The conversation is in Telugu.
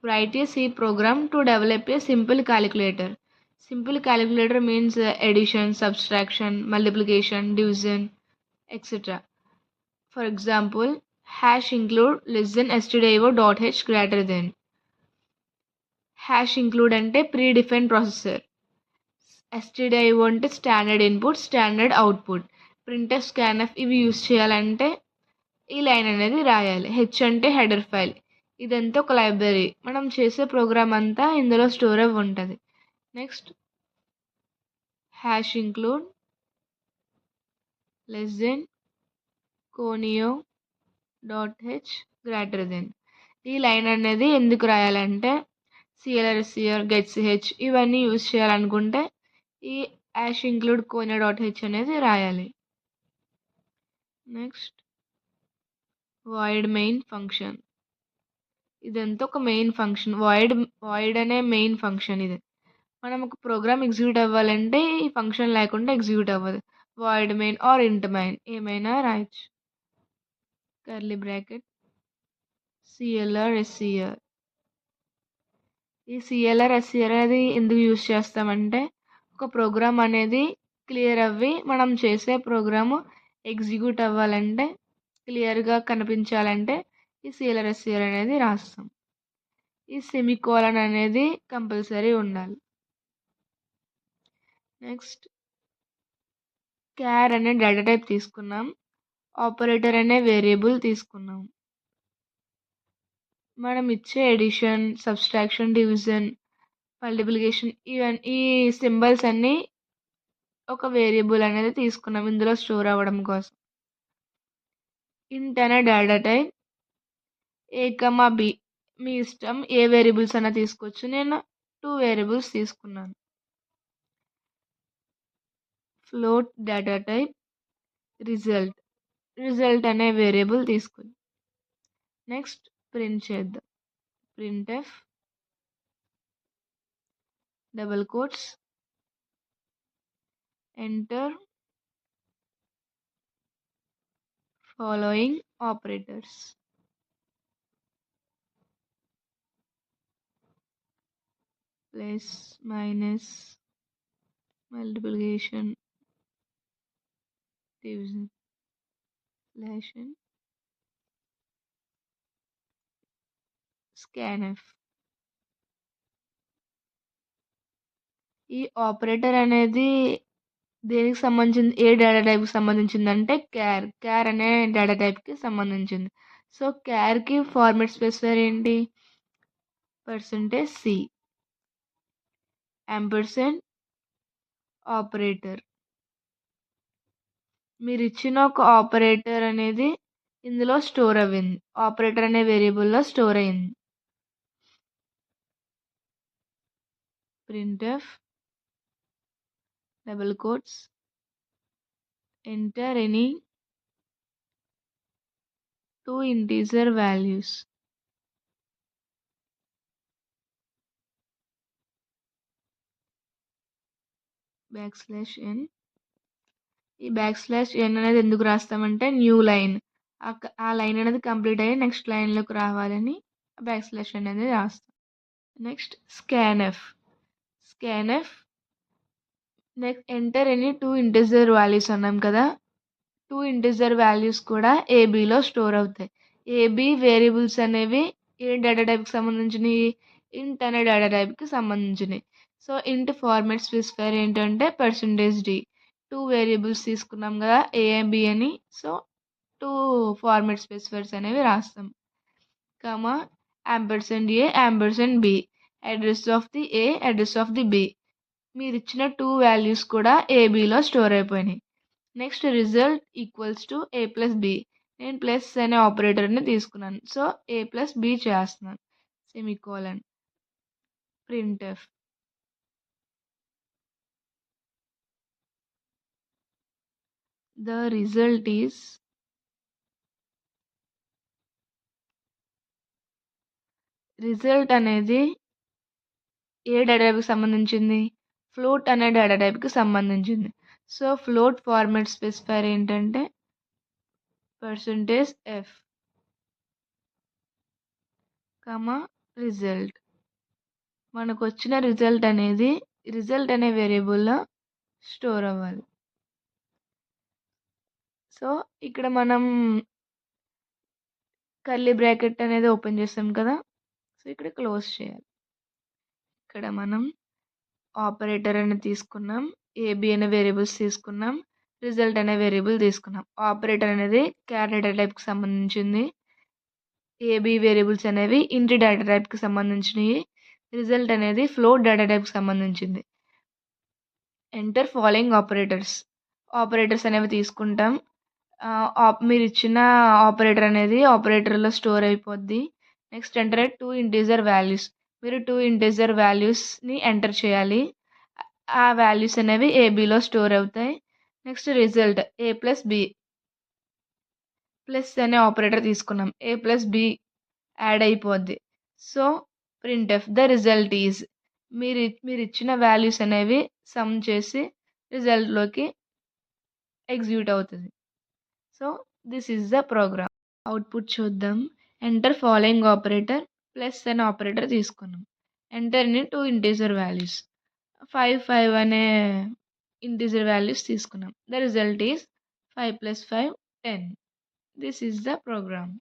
Write a C program to develop a simple calculator. Simple calculator means addition, subtraction, multiplication, division, etc. For example, hash include less than stdio dot h greater than. Hash include అంటే predefined processor. stdio అంటే standard input, standard output. Printf, scanf ఇవి యూస్ చేయాలంటే ఈ లైన్ అనేది రాయాలి. హెచ్ అంటే హెడర్ ఫైల్. ఇదంతా ఒక లైబ్రరీ. మనం చేసే ప్రోగ్రామ్ అంతా ఇందులో స్టోర్ అవ్వి ఉంటుంది. Next hash include less than కోనియో dot H greater than. ఈ లైన్ అనేది ఎందుకు రాయాలంటే సిఎల్ఆర్సిఆర్, గెట్సిహెచ్ ఇవన్నీ యూజ్ చేయాలనుకుంటే ఈ హ్యాష్ ఇంక్లూడ్ కోనియో డాట్ హెచ్ అనేది రాయాలి. Next void main function. ఇదంతా ఒక మెయిన్ ఫంక్షన్. వాయిడ్ అనే మెయిన్ ఫంక్షన్ ఇది. మనం ఒక ప్రోగ్రామ్ ఎగ్జిక్యూట్ అవ్వాలంటే ఈ ఫంక్షన్ లేకుండా ఎగ్జిక్యూట్ అవ్వదు. Void main or int main ఏమైనా రాయొచ్చు. Curly bracket CLR SCR. ఈ సిఎల్ఆర్ ఎస్సిఆర్ అనేది ఎందుకు యూజ్ చేస్తామంటే ఒక ప్రోగ్రామ్ అనేది క్లియర్ అవ్వి మనం చేసే ప్రోగ్రాము ఎగ్జిక్యూట్ అవ్వాలంటే క్లియర్గా కనిపించాలంటే ఈ సిఎల్ఆర్ ఎస్సిఆర్ అనేది రాస్తాం. ఈ సెమికోలన్ అనేది కంపల్సరీ ఉండాలి. నెక్స్ట్ క్యార్ అనే డేటా టైప్ తీసుకున్నాం. ఆపరేటర్ అనే వేరియబుల్ తీసుకున్నాం. మనం ఇచ్చే ఎడిషన్, సబ్స్ట్రాక్షన్, డివిజన్, మల్టిప్లికేషన్ ఈ సింబల్స్ అన్నీ ఒక వేరియబుల్ అనేది తీసుకున్నాం ఇందులో స్టోర్ అవ్వడం కోసం. ఇంట్ అనే data type, A comma B మీ ఇష్టం, ఏ వేరియబుల్స్ అయినా తీసుకోవచ్చు. నేను 2 వేరియబుల్స్ తీసుకున్నాను. ఫ్లోట్ డేటా టైప్, రిజల్ట్ అనే వేరియబుల్ తీసుకుంది. నెక్స్ట్ ప్రింట్ చేద్దాం. Printf double quotes enter following operators. Plus, minus, multiplication, division, slash n, scanf. ఈ ఆపరేటర్ అనేది దేనికి సంబంధించింది, ఏ డేటా టైప్కి సంబంధించిందంటే క్యార్ అనే డేటా టైప్కి సంబంధించింది. సో క్యార్కి ఫార్మాట్ స్పెసిఫైర్ ఏంటి, %c యాంపర్సెంట్ ఆపరేటర్. మీరు ఇచ్చిన ఒక ఆపరేటర్ అనేది ఇందులో స్టోర్ అయ్యింది. ఆపరేటర్ అనే వేరియబుల్లో స్టోర్ అయింది. Printf double quotes enter any 2 integer values. \n. ఈ \n అనేది ఎందుకు రాస్తామంటే న్యూ లైన్, ఆ లైన్ అనేది కంప్లీట్ అయ్యి నెక్స్ట్ లైన్లోకి రావాలని \n అనేది రాస్తాం. Next scanf next enter any 2 integer values అన్నాం కదా. 2 ఇంటీజర్ వాల్యూస్ కూడా ఏబీలో స్టోర్ అవుతాయి. ఏబీ వేరియబుల్స్ అనేవి ఏ డేటా టైప్కి సంబంధించినవి, ఇంట్ అనే డేటా టైప్కి సంబంధించినవి. సో ఇంట్ ఫార్మాట్ స్పెసిఫైర్ ఏంటంటే %d. 2 వేరియబుల్స్ తీసుకున్నాం కదా ఏబి అని. సో 2 ఫార్మాట్ స్పెసిఫైర్స్ అనేవి రాస్తాం. Comma &a&b, address of the A, address of the B. మీరు ఇచ్చిన 2 వాల్యూస్ కూడా ఏబీలో స్టోర్ అయిపోయినాయి. Next result equals to a+b. నేను ప్లస్ అనే ఆపరేటర్ని తీసుకున్నాను. సో a+b చేస్తున్నాను. Semicolon. Printf the result is result అనేది ఏ డేటా టైప్కి సంబంధించింది, ఫ్లోట్ అనే డేటా టైప్కి సంబంధించింది. సో ఫ్లోట్ ఫార్మాట్ స్పెసిఫైర్ ఏంటంటే %f, రిజల్ట్. మనకొచ్చిన రిజల్ట్ అనేది రిజల్ట్ అనే వేరియబుల్‌లో స్టోర్ అవ్వాలి. సో, ఇక్కడ మనం కర్లీ బ్రాకెట్ అనేది ఓపెన్ చేస్తాం కదా! సో, ఇక్కడ క్లోజ్ చేయాలి. ఇక్కడ మనం ఆపరేటర్ అనేది తీసుకున్నాం. ఏబీ అనే వేరియబుల్స్ తీసుకున్నాం. రిజల్ట్ అనే వేరియబుల్ తీసుకున్నాం. ఆపరేటర్ అనేది క్యార్ డేటా టైప్‌కి సంబంధించింది. ఏబీ వేరియబుల్స్ అనేవి ఇంట్ డేటా టైప్‌కి సంబంధించినయి. రిజల్ట్ అనేది ఫ్లోట్ డేటా టైప్‌కి సంబంధించింది. ఎంటర్ ఫాలోయింగ్ ఆపరేటర్స్ అనేవి తీసుకుంటాం. మీరిచ్చిన ఆపరేటర్ అనేది ఆపరేటర్‌లో స్టోర్ అయిపోద్ది. Next enter 2 integer values. మీరు 2 ఇంటిజర్ వాల్యూస్‌ని ఎంటర్ చేయాలి. ఆ వాల్యూస్ అనేవి ఏబీలో స్టోర్ అవుతాయి. నెక్స్ట్ రిజల్ట్ ఏ ప్లస్ బి ప్లస్ అనే ఆపరేటర్ తీసుకున్నాం. ఏ ప్లస్ బి యాడ్ అయిపోద్ది. So, printf the result is మీరిచ్చిన వాల్యూస్ అనేవి సమ్ చేసి రిజల్ట్‌లోకి ఎగ్జిక్యూట్ అవుతది. So, this is the program. Output చూద్దాం. ఎంటర్ ఫాలోయింగ్ ఆపరేటర్ ప్లస్ అనే ఆపరేటర్ తీసుకున్నాం. Enter in 2 integer values. 5, 5 అనే ఇంటిజర్ వాల్యూస్ తీసుకున్నాం. The result is 5 + 5 10. This is the programme.